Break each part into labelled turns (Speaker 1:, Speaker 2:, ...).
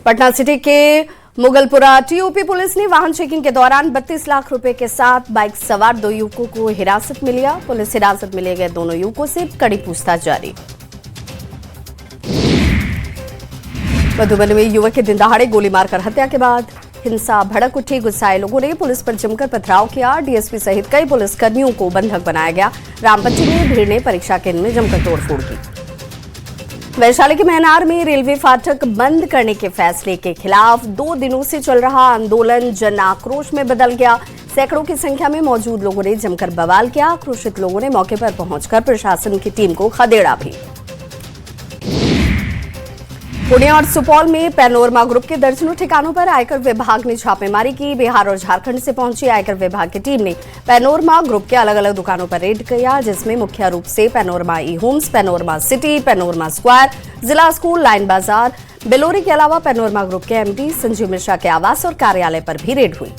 Speaker 1: Patna city के Mughalpura TOP police ने वाहन चेकिंग के दौरान 32 लाख रुपए के साथ बाइक सवार 2 युवकों को हिरासत में लिया। पुलिस हिरासत में लिए गए दोनों युवकों से कड़ी पूछताछ जारी। मधुबनी में युवक की दिन दहाड़े गोली मारकर हत्या के बाद हिंसा भड़क उठी। गुस्साए लोगों ने पुलिस पर जमकर पथराव किया। डीएसपी सहित कई पुलिसकर्मियों को बंधक बनाया गया। रामपट्टी में भीड़ ने परीक्षा केंद्र में जमकर तोड़फोड़ की। वैशाली के महनार में रेलवे फाटक बंद करने के फैसले के खिलाफ 2 दिनों से चल रहा आंदोलन जन आक्रोश में बदल गया। सैकड़ों की संख्या में मौजूद लोगों ने जमकर बवाल किया। आक्रोशित लोगों ने मौके पर पहुंचकर प्रशासन की टीम को खदेड़ा भी। पुणे और सुपौल में पैनोरमा ग्रुप के दर्जनों ठिकानों पर आयकर विभाग ने छापेमारी की। बिहार और झारखंड से पहुंची आयकर विभाग की टीम ने पैनोरमा ग्रुप के अलग अलग दुकानों पर रेड किया, जिसमें मुख्य रूप से panorama e homes, panorama city, panorama square, जिला स्कूल, लाइन बाजार, बेलोरी के अलावा पैनोरमा ग्रुप के एमडी संजीव मिश्रा के आवास और कार्यालय पर भी रेड हुई।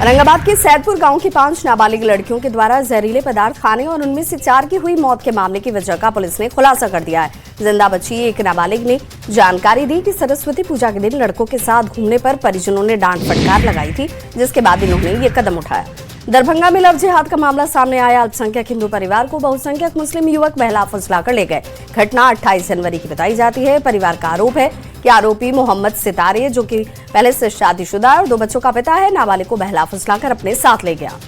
Speaker 1: औरंगाबाद के सैदपुर गांव की 5 नाबालिग लड़कियों के द्वारा जहरीले पदार्थ खाने और उनमें से 4 की हुई मौत के मामले की वजह का पुलिस ने खुलासा कर दिया है। जिंदा बची एक नाबालिग ने जानकारी दी कि सरस्वती पूजा के दिन लड़कों के साथ घूमने पर परिजनों ने डांट फटकार लगाई थी, जिसके बाद इन्होंने ये कदम उठाया। दरभंगा में लव जिहाद का मामला सामने आया। अल्पसंख्यक हिंदू परिवार को बहुसंख्यक मुस्लिम युवक बहला फुसलाकर ले गए। घटना 28 जनवरी की बताई जाती है। परिवार का आरोप है कि आरोपी मोहम्मद सितारे, जो कि पहले से शादीशुदा और 2 बच्चों का पिता है, नाबालिग को बहला फुसलाकर अपने साथ ले गया।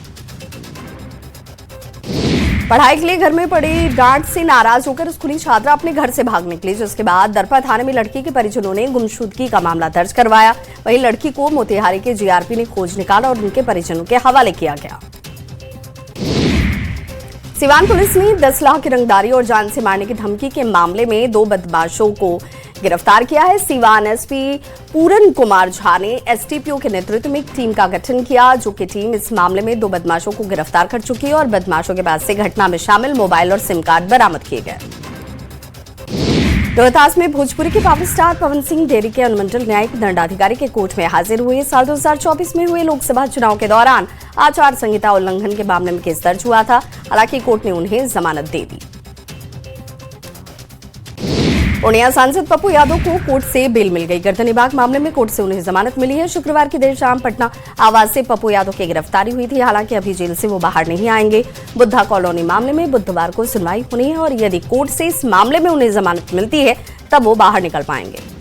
Speaker 1: पढ़ाई के लिए घर में पड़ी डांट से नाराज होकर स्कूली छात्रा अपने घर से भाग निकली, जिसके बाद दरपा थाने में लड़की के परिजनों ने गुमशुदगी का मामला दर्ज करवाया। वहीं लड़की को मोतिहारी के जीआरपी ने खोज निकाला और उनके परिजनों के हवाले किया गया। सिवान पुलिस ने 10 लाख की रंगदारी और जान से मारने की धमकी के मामले में 2 बदमाशों को गिरफ्तार किया है। सिवान एसपी पूरन कुमार झा ने एसटीपीओ के नेतृत्व में एक टीम का गठन किया, जो कि टीम इस मामले में 2 बदमाशों को गिरफ्तार कर चुकी है और बदमाशों के पास से घटना में शामिल मोबाइल और सिम कार्ड बरामद किए गए। रोहतास में भोजपुरी के power star Pawan Singh dairy के अनुमंडल न्यायिक दंडाधिकारी के कोर्ट में हाजिर हुए। साल 2024 में हुए लोकसभा चुनाव के दौरान आचार संहिता उल्लंघन के मामले में केस दर्ज हुआ था। हालांकि कोर्ट ने उन्हें जमानत दे दी। पूर्णिया सांसद पप्पू यादव को कोर्ट से बेल मिल गई। गर्दनीबाग मामले में कोर्ट से उन्हें जमानत मिली है। शुक्रवार की देर शाम पटना आवास से पप्पू यादव की गिरफ्तारी हुई थी। हालांकि अभी जेल से वो बाहर नहीं आएंगे। बुद्धा कॉलोनी मामले में बुधवार को सुनवाई होनी है और यदि कोर्ट से इस मामले में उन्हें जमानत मिलती है तब वो बाहर निकल पाएंगे।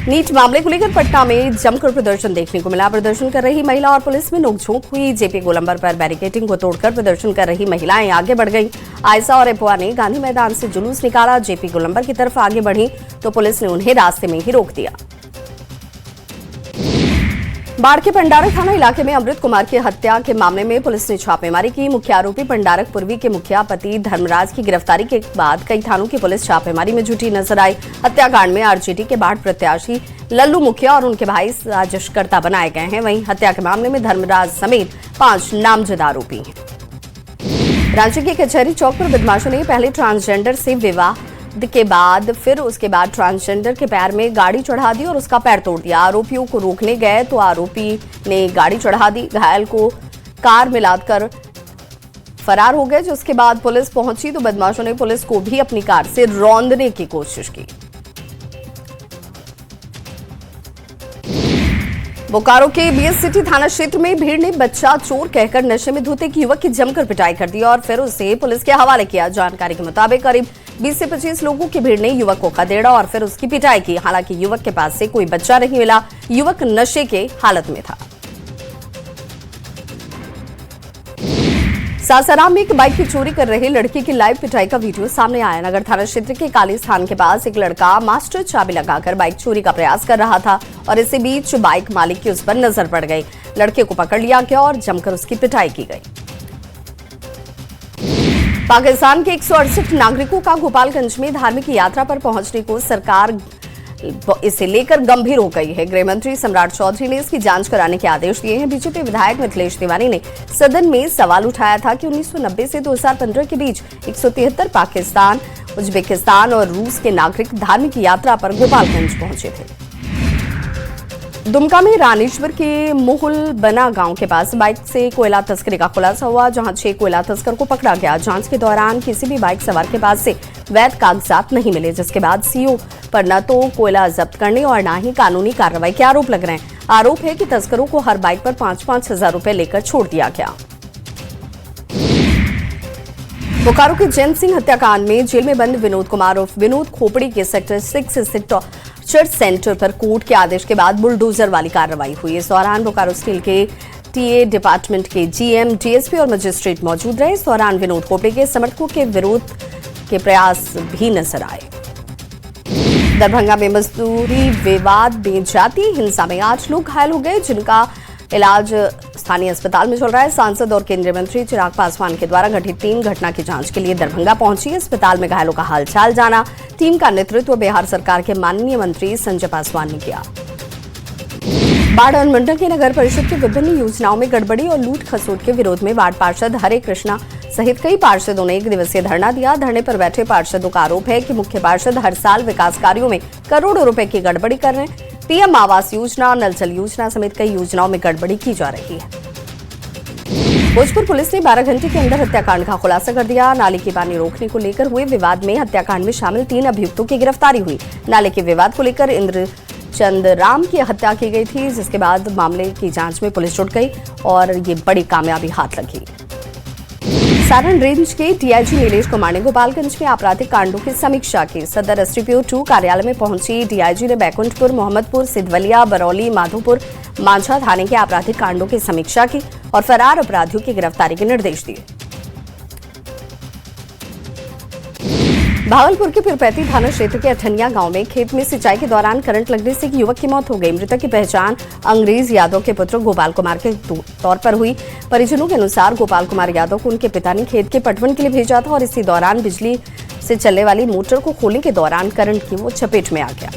Speaker 1: नीट मामले को लेकर पटना में जमकर प्रदर्शन देखने को मिला। प्रदर्शन कर रही महिला और पुलिस में नोकझोंक हुई। जेपी गोलंबर पर बैरिकेडिंग को तोड़कर प्रदर्शन कर रही महिलाएं आगे बढ़ गईं। आयशा और एपुआ ने गांधी मैदान से जुलूस निकाला। जेपी गोलंबर की तरफ आगे बढ़ी तो पुलिस ने उन्हें रास्ते में ही रोक दिया। बाढ़ के पंडारक थाना इलाके में अमृत कुमार की हत्या के मामले में पुलिस ने छापेमारी की। मुख्य आरोपी पंडारक पूर्वी के मुखिया पति धर्मराज की गिरफ्तारी के बाद कई थानों की पुलिस छापेमारी में जुटी नजर आई। हत्याकांड में आरजेडी के बाढ़ प्रत्याशी लल्लू मुखिया और उनके भाई साजिशकर्ता बनाए गए हैं। वहीं हत्या के मामले में धर्मराज समेत 5 नामजद आरोपी हैं। रांची के कचहरी चौक पर बदमाशों ने पहले ट्रांसजेंडर से विवाह के बाद फिर उसके बाद ट्रांसजेंडर के पैर में गाड़ी चढ़ा दी और उसका पैर तोड़ दिया। आरोपियों को रोकने गए तो आरोपी ने गाड़ी चढ़ा दी। घायल को कार में लादकर फरार हो गए। जिसके बाद पुलिस पहुंची तो बदमाशों ने पुलिस को भी अपनी कार से रौंदने की कोशिश की। बोकारो के बीएस सिटी थाना क्षेत्र में भीड़ ने बच्चा चोर कहकर नशे में धुते एक युवक की जमकर पिटाई कर दी और फिर उसे पुलिस के हवाले किया। जानकारी के मुताबिक करीब 20 से 25 लोगों की भीड़ ने युवक को खदेड़ा और फिर उसकी पिटाई की। हालांकि युवक के पास से कोई बच्चा नहीं मिला। युवक नशे के हालत में था। सासाराम में एक बाइक की चोरी कर रही लड़की की लाइव पिटाई का वीडियो सामने आया। नगर थाना क्षेत्र के काली स्थान के पास एक लड़का मास्टर चाबी लगाकर बाइक चोरी का प्रयास कर रहा था और इसी बीच बाइक मालिक की उस पर नजर पड़ गई। लड़के को पकड़ लिया गया और जमकर उसकी पिटाई की गई। पाकिस्तान के 168 नागरिकों का गोपालगंज में धार्मिक यात्रा पर पहुंचने को सरकार इसे लेकर गंभीर हो गई है। गृह मंत्री सम्राट चौधरी ने इसकी जांच कराने के आदेश दिए हैं। बीजेपी विधायक मिथिलेश तिवारी ने सदन में सवाल उठाया था कि 1990 से 2015 के बीच 173 पाकिस्तान, उज्बेकिस्तान और रूस के नागरिक धार्मिक यात्रा पर गोपालगंज पहुंचे थे। दुमका में रानीश्वर के मोहुल बना गांव के पास बाइक से कोयला तस्करी का खुलासा हुआ, जहां 6 कोयला तस्कर को पकड़ा गया। जांच के दौरान किसी भी बाइक सवार के पास से वैध कागजात नहीं मिले, जिसके बाद सीओ पर न तो कोयला जब्त करने और न ही कानूनी कार्रवाई के आरोप लग रहे हैं। आरोप है कि तस्करों को हर बाइक पर 5-5 हजार रुपए लेकर छोड़ दिया गया। बोकारो के जैन सिंह हत्याकांड में जेल में बंद विनोद कुमार उर्फ विनोद खोपड़ी के सेक्टर 6 स्थित चर्च सेंटर पर कोर्ट के आदेश के बाद बुलडोजर वाली कार्रवाई हुई। इस दौरान बोकारो स्टील के टीए डिपार्टमेंट के जीएम, डीएसपी और मजिस्ट्रेट मौजूद रहे। इस दौरान विनोद खोपड़ी के समर्थकों के विरोध के प्रयास भी नजर आए। दरभंगा में मजदूरी विवाद में जातीय हिंसा में 8 लोग घायल हो गए, जिनका इलाज स्थानीय अस्पताल में चल रहा है। सांसद और केंद्रीय मंत्री चिराग पासवान के द्वारा गठित टीम घटना की जांच के लिए दरभंगा पहुंची। अस्पताल में घायलों का हालचाल जाना। टीम का नेतृत्व बिहार सरकार के माननीय मंत्री संजय पासवान ने किया। बाढ़ अनुमंडल के नगर परिषद की विभिन्न योजनाओं में गड़बड़ी और लूट खसोट के विरोध में वार्ड पार्षद हरे कृष्णा सहित कई पार्षदों ने 1 दिवसीय धरना दिया। धरने पर बैठे पार्षदों का आरोप है कि मुख्य पार्षद हर साल विकास कार्यों में करोड़ों रुपए की गड़बड़ी कर रहे हैं। पीएम आवास योजना, नल जल योजना समेत कई योजनाओं में गड़बड़ी की जा रही है। भोजपुर पुलिस ने 12 घंटे के अंदर हत्याकांड का खुलासा कर दिया। नाले की पानी रोकने को लेकर हुए विवाद में हत्याकांड में शामिल 3 अभियुक्तों की गिरफ्तारी हुई। नाले के विवाद को लेकर इंद्रचंद राम की हत्या की गई थी, जिसके बाद मामले की जांच में पुलिस जुट गई और ये बड़ी कामयाबी हाथ लगी। सारण रेंज के डीआईजी नीलेश कुमार ने गोपालगंज में आपराधिक कांडों की समीक्षा की। सदर एसडीपीओ 2 कार्यालय में पहुंची डीआईजी ने बैकुंठपुर, मोहम्मदपुर, सिद्धवलिया, बरौली, माधोपुर, मांझा थाने के आपराधिक कांडों की समीक्षा की और फरार अपराधियों की गिरफ्तारी के निर्देश दिए। भागलपुर के पिरपैती थाना क्षेत्र के अठनिया गांव में खेत में सिंचाई के दौरान करंट लगने से एक युवक की मौत हो गई। मृतक की पहचान अंग्रेज यादव के पुत्र गोपाल कुमार के तौर पर हुई। परिजनों के अनुसार गोपाल कुमार यादव को उनके पिता ने खेत के पटवन के लिए भेजा था और इसी दौरान बिजली से चलने वाली मोटर को खोलने के दौरान करंट की वो चपेट में आ गया।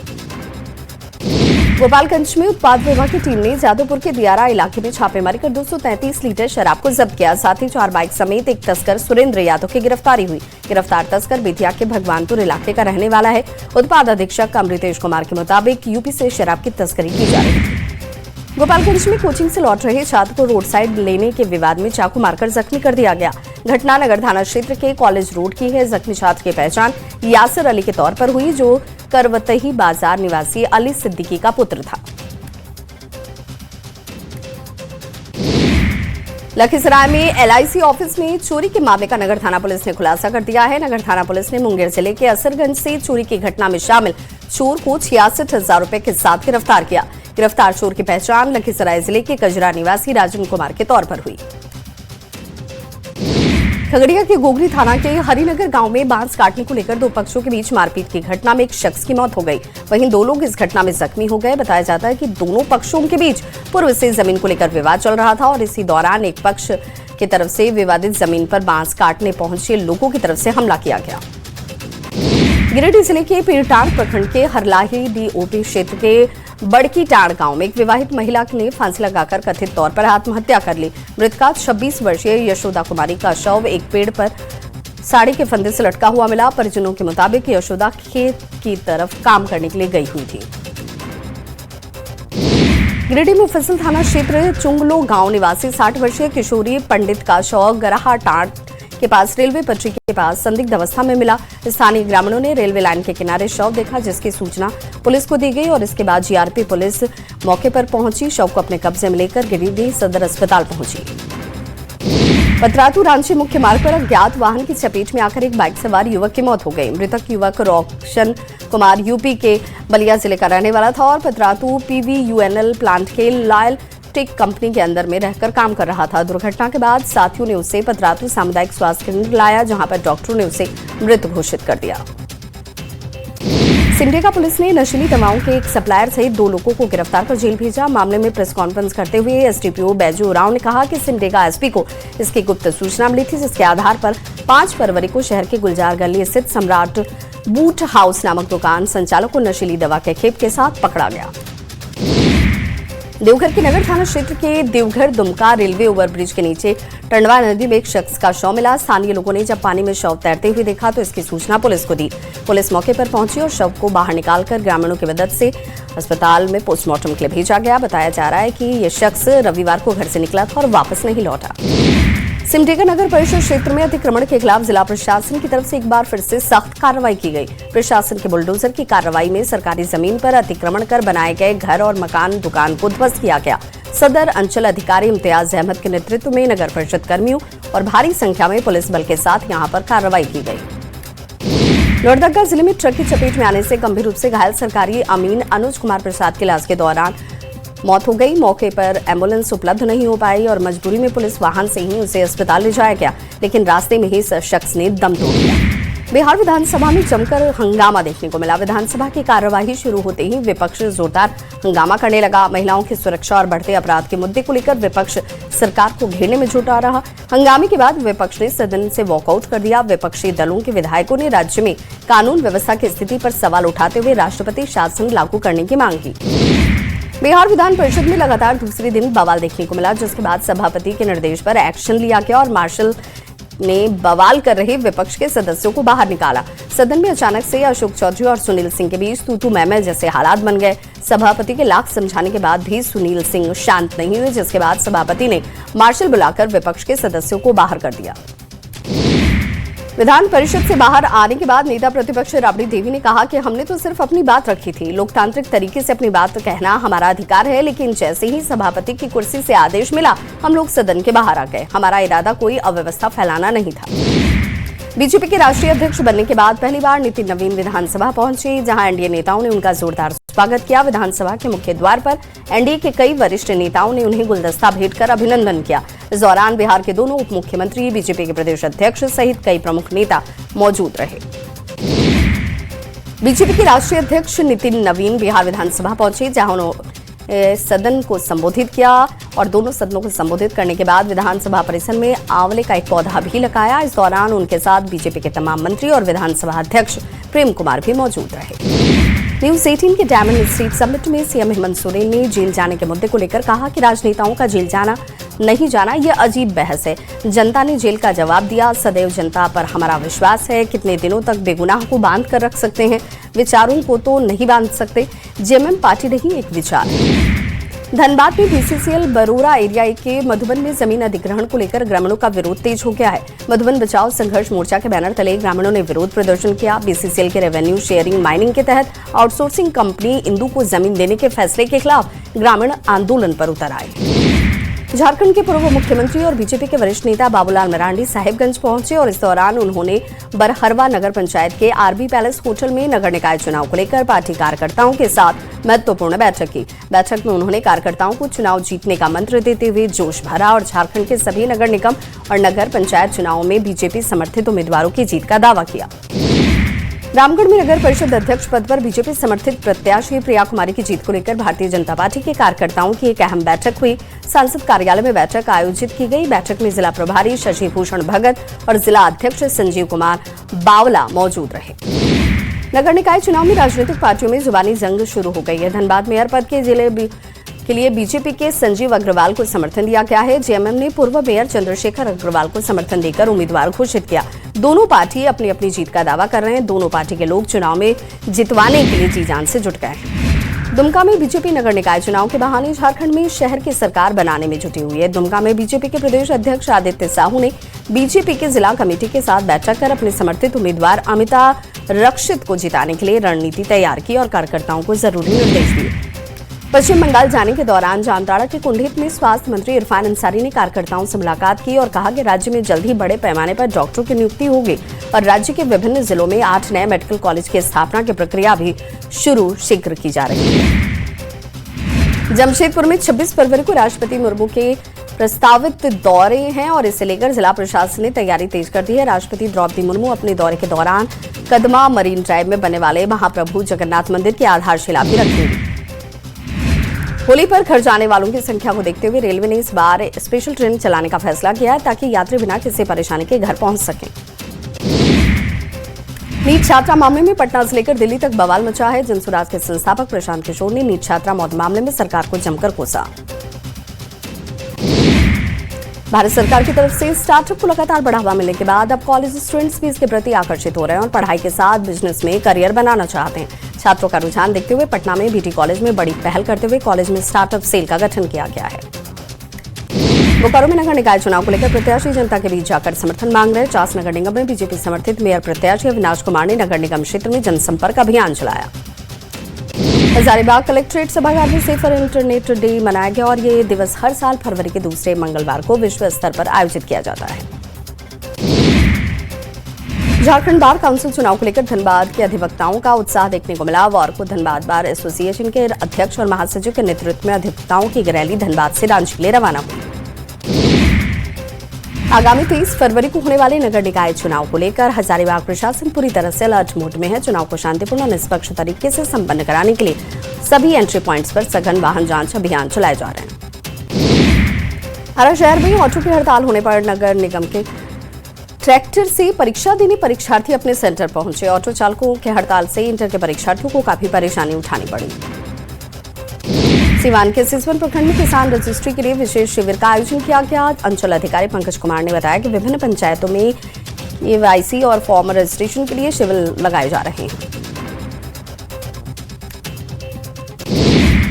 Speaker 1: गोपालगंज में उत्पाद विभाग की टीम ने जादवपुर के दियारा इलाके में छापेमारी कर 233 लीटर शराब को जब्त किया। साथ ही 4 बाइक समेत एक तस्कर सुरेंद्र यादव की गिरफ्तारी हुई। गिरफ्तार तस्कर बेतिया के भगवानपुर इलाके का रहने वाला है। उत्पाद अधीक्षक अमृतेश कुमार के मुताबिक यूपी से शराब की तस्करी की जा रही थी। गोपालगंज में कोचिंग से लौट रहे छात्र को रोड साइड लेने के विवाद में चाकू मारकर जख्मी कर दिया गया। घटना नगर थाना क्षेत्र के कॉलेज रोड की है। जख्मी छात्र की पहचान यासिर अली के तौर पर हुई, जो करवतही बाजार निवासी अली सिद्दीकी का पुत्र था। लखीसराय में एलआईसी ऑफिस में चोरी के मामले का नगर थाना पुलिस ने खुलासा कर दिया है। नगर थाना पुलिस ने मुंगेर जिले के असरगंज से चोरी की घटना में शामिल चोर को 66,000 रुपए के साथ गिरफ्तार किया। गिरफ्तार चोर की पहचान लखीसराय जिले के कजरा निवासी राजन कुमार के तौर पर हुई। खगड़िया के गोगरी थाना के हरिनगर गांव में बांस काटने को लेकर 2 पक्षों के बीच मारपीट की घटना में एक शख्स की मौत हो गई। वहीं 2 लोग इस घटना में जख्मी हो गए। बताया जाता है कि दोनों पक्षों के बीच पूर्व से जमीन को लेकर विवाद चल रहा था और इसी दौरान एक पक्ष की तरफ से विवादित जमीन पर बांस काटने पहुंचे लोगों की तरफ से हमला किया गया। गिरिडीह जिले के पीरटांड प्रखंड के हरलाही डीओपी क्षेत्र के बड़की टाड़ गांव में एक विवाहित महिला ने फांसी लगाकर कथित तौर पर आत्महत्या कर ली। मृतका 26 वर्षीय यशोदा कुमारी का शव एक पेड़ पर साड़ी के फंदे से लटका हुआ मिला। परिजनों के मुताबिक यशोदा खेत की तरफ काम करने के लिए गई हुई थी। गिरिडीह मुफस्सिल थाना क्षेत्र चुंगलो गांव निवासी 60 वर्षीय किशोरी पंडित का शव गराहा टाट के पास रेलवे पटरी के पास संदिग्ध अवस्था में मिला। स्थानीय ग्रामीणों ने रेलवे लाइन के किनारे शव देखा, जिसकी सूचना पुलिस को दी गई और इसके बाद जीआरपी पुलिस मौके पर पहुंची। शव को अपने कब्जे में लेकर गिरिडीह सदर अस्पताल पहुंची। पतरातू रांची मुख्य मार्ग पर अज्ञात वाहन की चपेट में आकर एक बाइक सवार युवक की मौत हो गई। मृतक युवक रोशन कुमार यूपी के बलिया जिले का रहने वाला था और पतरातू पीवीयूएनएल प्लांट के लॉयल टेक कंपनी के अंदर में रहकर काम कर रहा था। दुर्घटना के बाद साथियों ने उसे पतरातू सामुदायिक स्वास्थ्य केंद्र लाया, जहां पर डॉक्टरों ने उसे मृत घोषित कर दिया। सिमडेगा पुलिस ने नशीली दवाओं के एक सप्लायर सहित 2 लोगों को गिरफ्तार कर जेल भेजा। मामले में प्रेस कॉन्फ्रेंस करते हुए एसडीपीओ बैजू उरांव ने कहा कि सिमडेगा एसपी को इसकी गुप्त सूचना मिली थी, जिसके आधार पर 5 फरवरी को शहर के गुलजार गली स्थित सम्राट बूट हाउस नामक दुकान संचालक को नशीली दवा के खेप के साथ पकड़ा गया। देवघर के नगर थाना क्षेत्र के देवघर दुमका रेलवे ओवरब्रिज के नीचे टंडवा नदी में एक शख्स का शव मिला। स्थानीय लोगों ने जब पानी में शव तैरते हुए देखा तो इसकी सूचना पुलिस को दी। पुलिस मौके पर पहुंची और शव को बाहर निकालकर ग्रामीणों की मदद से अस्पताल में पोस्टमार्टम के लिए भेजा गया। बताया जा रहा है कि यह शख्स रविवार को घर से निकला था और वापस नहीं लौटा। सिमडेगा नगर परिषद क्षेत्र में अतिक्रमण के खिलाफ जिला प्रशासन की तरफ से एक बार फिर से सख्त कार्रवाई की गई। प्रशासन के बुलडोजर की कार्रवाई में सरकारी जमीन पर अतिक्रमण कर बनाए गए घर और मकान दुकान को ध्वस्त किया गया। सदर अंचल अधिकारी इम्तियाज अहमद के नेतृत्व में नगर परिषद कर्मियों और भारी संख्या में पुलिस बल के साथ यहां पर कार्रवाई की गई। लोहरदगा जिले में ट्रक की चपेट में आने से गंभीर रूप से घायल सरकारी अमीन अनुज कुमार प्रसाद के इलाज के दौरान मौत हो गई। मौके पर एम्बुलेंस उपलब्ध नहीं हो पाई और मजबूरी में पुलिस वाहन से ही उसे अस्पताल ले जाया गया, लेकिन रास्ते में ही इस शख्स ने दम तोड़ दिया। बिहार विधानसभा में जमकर हंगामा देखने को मिला। विधानसभा की कार्यवाही शुरू होते ही विपक्ष जोरदार हंगामा करने लगा। महिलाओं की सुरक्षा और बढ़ते अपराध के मुद्दे को लेकर विपक्ष सरकार को घेरने में जुटा रहा। हंगामे के बाद विपक्ष ने सदन से वॉकआउट कर दिया। विपक्षी दलों के विधायकों ने राज्य में कानून व्यवस्था की स्थिति पर सवाल उठाते हुए राष्ट्रपति शासन लागू करने की मांग की। बिहार विधान परिषद में लगातार दूसरे दिन बवाल देखने को मिला, जिसके बाद सभापति के निर्देश पर एक्शन लिया गया और मार्शल ने बवाल कर रहे विपक्ष के सदस्यों को बाहर निकाला। सदन में अचानक से अशोक चौधरी और सुनील सिंह के बीच तू-तू मैं-मैं जैसे हालात बन गए। सभापति के लाख समझाने के बाद भी सुनील सिंह शांत नहीं हुए, जिसके बाद सभापति ने मार्शल बुलाकर विपक्ष के सदस्यों को बाहर कर दिया। विधान परिषद से बाहर आने के बाद नेता प्रतिपक्ष राबड़ी देवी ने कहा कि हमने तो सिर्फ अपनी बात रखी थी। लोकतांत्रिक तरीके से अपनी बात कहना हमारा अधिकार है, लेकिन जैसे ही सभापति की कुर्सी से आदेश मिला हम लोग सदन के बाहर आ गए। हमारा इरादा कोई अव्यवस्था फैलाना नहीं था। बीजेपी के राष्ट्रीय अध्यक्ष बनने के बाद पहली बार नितिन नवीन विधानसभा पहुंचे, जहां एनडीए नेताओं ने उनका जोरदार स्वागत किया। विधानसभा के मुख्य द्वार पर एनडीए के कई वरिष्ठ नेताओं ने उन्हें गुलदस्ता भेंट कर अभिनंदन किया। इस दौरान बिहार के दोनों उप मुख्यमंत्री, बीजेपी के प्रदेश अध्यक्ष सहित कई प्रमुख नेता मौजूद रहे। बीजेपी के राष्ट्रीय अध्यक्ष नितिन नवीन बिहार विधानसभा पहुंचे, जहां उन्होंने सदन को संबोधित किया और दोनों सदनों को संबोधित करने के बाद विधानसभा परिसर में आंवले का एक पौधा भी लगाया। इस दौरान उनके साथ बीजेपी के तमाम मंत्री और विधानसभा अध्यक्ष प्रेम कुमार भी मौजूद रहे। न्यूज 18 के डायमंड स्ट्रीट समिट में सीएम हेमंत सोरेन ने जेल जाने के मुद्दे को लेकर कहा कि राजनेताओं का जेल जाना नहीं जाना यह अजीब बहस है। जनता ने जेल का जवाब दिया। सदैव जनता पर हमारा विश्वास है। कितने दिनों तक बेगुनाह को बांध कर रख सकते हैं? विचारों को तो नहीं बांध सकते। जेएमएम पार्टी नहीं, एक विचार। धनबाद में बीसीसीएल बरोरा एरिया के मधुबन में जमीन अधिग्रहण को लेकर ग्रामीणों का विरोध तेज हो गया है। मधुबन बचाओ संघर्ष मोर्चा के बैनर तले ग्रामीणों ने विरोध प्रदर्शन किया। बीसीसीएल के रेवेन्यू शेयरिंग माइनिंग के तहत आउटसोर्सिंग कंपनी इंदू को जमीन देने के फैसले के खिलाफ ग्रामीण आंदोलन पर उतर आए। झारखंड के पूर्व मुख्यमंत्री और बीजेपी के वरिष्ठ नेता बाबूलाल मरांडी साहिबगंज पहुंचे और इस दौरान उन्होंने बरहरवा नगर पंचायत के आरबी पैलेस होटल में नगर निकाय चुनाव को लेकर पार्टी कार्यकर्ताओं के साथ महत्वपूर्ण बैठक की। बैठक में उन्होंने कार्यकर्ताओं को चुनाव जीतने का मंत्र देते हुए जोश भरा और झारखंड के सभी नगर निगम और नगर पंचायत चुनावों में बीजेपी समर्थित उम्मीदवारों की जीत का दावा किया। रामगढ़ में नगर परिषद अध्यक्ष पद पर बीजेपी समर्थित प्रत्याशी प्रिया कुमारी की जीत को लेकर भारतीय जनता पार्टी के कार्यकर्ताओं की एक अहम बैठक हुई। सांसद कार्यालय में बैठक आयोजित की गई। बैठक में जिला प्रभारी शशि भूषण भगत और जिला अध्यक्ष संजीव कुमार बावला मौजूद रहे। नगर निकाय चुनाव में राजनीतिक पार्टियों में जुबानी जंग शुरू हो गई है। धनबाद मेयर पद के लिए बीजेपी के संजीव अग्रवाल को समर्थन दिया गया है। जेएमएम ने पूर्व मेयर चंद्रशेखर अग्रवाल को समर्थन देकर उम्मीदवार घोषित किया। दोनों पार्टी अपनी अपनी जीत का दावा कर रहे हैं। दोनों पार्टी के लोग चुनाव में जितवाने के लिए जी जान से जुट गए हैं। दुमका में बीजेपी नगर निकाय चुनाव के बहाने झारखंड में शहर की सरकार बनाने में जुटी हुई है। दुमका में बीजेपी के प्रदेश अध्यक्ष आदित्य साहू ने बीजेपी के जिला कमेटी के साथ बैठक कर अपने समर्थित उम्मीदवार अमिता रक्षित को जिताने के लिए रणनीति तैयार की और कार्यकर्ताओं को जरूरी निर्देश दिए। पश्चिम बंगाल जाने के दौरान जामताड़ा के कुंडहित में स्वास्थ्य मंत्री इरफान अंसारी ने कार्यकर्ताओं से मुलाकात की और कहा कि राज्य में जल्द ही बड़े पैमाने पर डॉक्टरों की नियुक्ति होगी और राज्य के विभिन्न जिलों में 8 नए मेडिकल कॉलेज की स्थापना की प्रक्रिया भी शीघ्र की जा रही है। जमशेदपुर में 26 फरवरी को राष्ट्रपति मुर्मू के प्रस्तावित दौरे हैं और इसे लेकर जिला प्रशासन ने तैयारी तेज कर दी है। राष्ट्रपति द्रौपदी मुर्मू अपने दौरे के दौरान कदमा मरीन ड्राइव में बनने वाले महाप्रभु जगन्नाथ मंदिर की आधारशिला भी रखेंगे। होली पर घर जाने वालों की संख्या को देखते हुए रेलवे ने इस बार स्पेशल ट्रेन चलाने का फैसला किया है ताकि यात्री बिना किसी परेशानी के घर पहुंच सकें। नीट छात्रा मामले में पटना से लेकर दिल्ली तक बवाल मचा है। जनसुराज के संस्थापक प्रशांत किशोर ने नीट छात्रा मौत मामले में सरकार को जमकर कोसा। भारत सरकार की तरफ से स्टार्टअप को लगातार बढ़ावा मिलने के बाद अब कॉलेज स्टूडेंट्स भी इसके प्रति आकर्षित हो रहे हैं और पढ़ाई के साथ बिजनेस में करियर बनाना चाहते हैं। छात्रों का रुझान देखते हुए पटना में बीटी कॉलेज में बड़ी पहल करते हुए कॉलेज में स्टार्टअप सेल का गठन किया गया है। बोकारो में नगर निकाय चुनाव को लेकर प्रत्याशी जनता के बीच जाकर समर्थन मांग रहे। चास नगर निगम में बीजेपी समर्थित मेयर प्रत्याशी अविनाश कुमार ने नगर निगम क्षेत्र में जनसंपर्क अभियान चलाया। हजारीबाग कलेक्ट्रेट सभागार में सेफर इंटरनेट डे मनाया गया और ये दिवस हर साल फरवरी के दूसरे मंगलवार को विश्व स्तर पर आयोजित किया जाता है। झारखंड बार काउंसिल चुनाव को लेकर धनबाद के अधिवक्ताओं का उत्साह देखने को मिला। वार को धनबाद बार एसोसिएशन के अध्यक्ष और महासचिव के नेतृत्व में अधिवक्ताओं की रैली धनबाद से रांची के लिए रवाना हुई। आगामी 30 फरवरी को होने वाले नगर निकाय चुनाव को लेकर हजारीबाग प्रशासन पूरी तरह से अलर्ट मोड में है। चुनाव को शांतिपूर्ण और निष्पक्ष तरीके से संपन्न कराने के लिए सभी एंट्री पॉइंट्स पर सघन वाहन जांच अभियान चलाए जा रहे हैं। आरा शहर में ऑटो की हड़ताल होने पर नगर निगम के ट्रैक्टर से परीक्षा देने परीक्षार्थी अपने सेंटर पहुंचे। ऑटो चालकों के हड़ताल से इंटर के परीक्षार्थियों को काफी परेशानी उठानी पड़ी। सीवान के सिसवन प्रखंड में किसान रजिस्ट्री के लिए विशेष शिविर का आयोजन किया गया। अंचल अधिकारी पंकज कुमार ने बताया कि विभिन्न पंचायतों में केवाईसी और फॉर्म रजिस्ट्रेशन के लिए शिविर लगाए जा रहे हैं।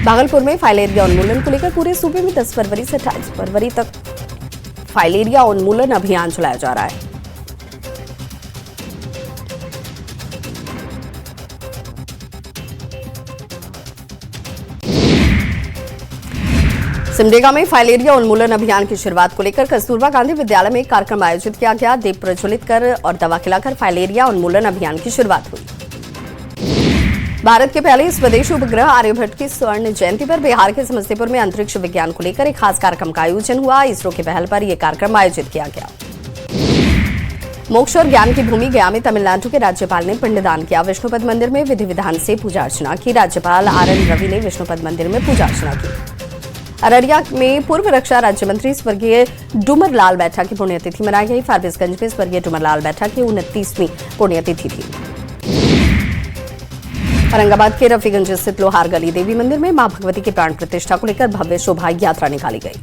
Speaker 1: भागलपुर में फाइलेरिया उन्मूलन को लेकर पूरे सूबे में 10 फरवरी से 28 फरवरी तक फाइलेरिया उन्मूलन अभियान चलाया जा रहा है। सिमडेगा में फाइलेरिया उन्मूलन अभियान की शुरुआत को लेकर कस्तूरबा गांधी विद्यालय में एक कार्यक्रम आयोजित किया गया। दीप प्रज्वलित कर और दवा खिलाकर फाइलेरिया उन्मूलन अभियान की शुरुआत हुई। भारत के पहले स्वदेशी उपग्रह आर्यभट्ट की स्वर्ण जयंती पर बिहार के समस्तीपुर में अंतरिक्ष विज्ञान को लेकर एक खास कार्यक्रम का आयोजन हुआ। इसरो की पहल पर यह कार्यक्रम आयोजित किया गया। मोक्ष और ज्ञान की भूमि गया में तमिलनाडु के राज्यपाल ने पिंडदान किया। विष्णुपद मंदिर में विधि विधान से पूजा अर्चना की। राज्यपाल RN रवि ने विष्णुपद मंदिर में पूजा अर्चना की। अररिया में पूर्व रक्षा राज्य मंत्री स्वर्गीय डूमर लाल बैठा की पुण्यतिथि मनाई गई। फारबिसगंज में स्वर्गीय डूमर लाल बैठा की 29वीं पुण्यतिथि थी। औरंगाबाद के रफीगंज स्थित लोहार गली देवी मंदिर में मां भगवती की प्राण प्रतिष्ठा को लेकर भव्य शोभा यात्रा निकाली गई।